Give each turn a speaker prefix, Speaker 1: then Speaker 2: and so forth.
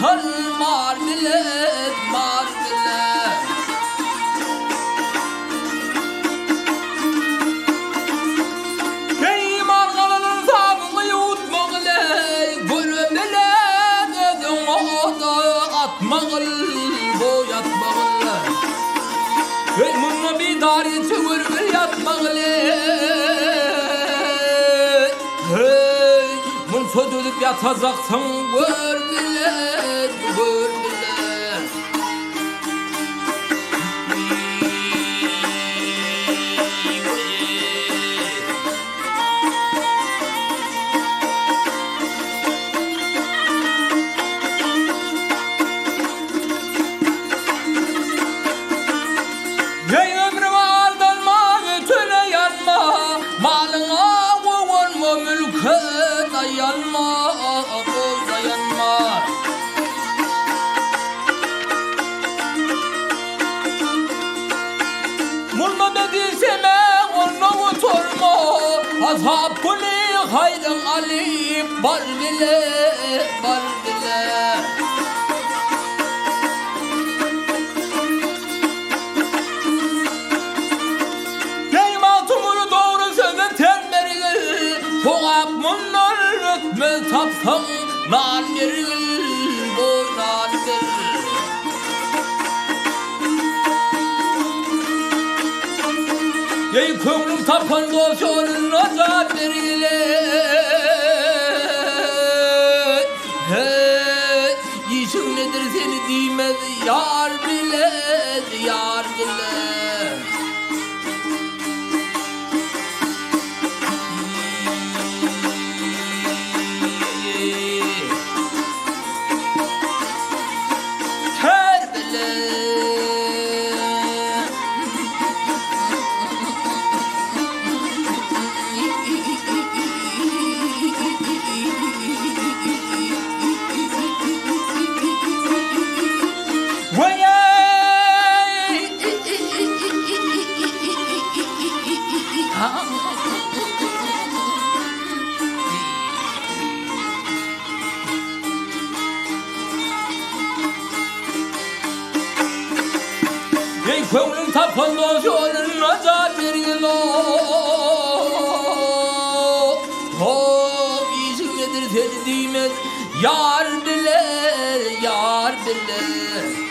Speaker 1: sal mar bile mar bile. Hey margalının sabını yutmağılı gülümüle dedin oda atmağılı boyatmağılı. Hey bunu bir dari çığır yatmağılı. Söz edip yatacaksın gör bile, gör bile. Ey ömrüme aldanma, götüne yanma, malına koyulma, mülke dayanma, dayanma. Mulma dediyseme onu uturma, azap kuli hayrın alim var bile, var bile. Keymatumunu doğru söze tenmerilir, soğuk bunlar ötme tapsam nan verir, boy nan verir. Ey kömrüm tapan doşorun azap verir. Hey, işin nedir seni diymez yar bile, yar bile. Ey kömrüm tapan doşorun azap verir. Oh, işin nedir seni diymez yar bile, yar bile.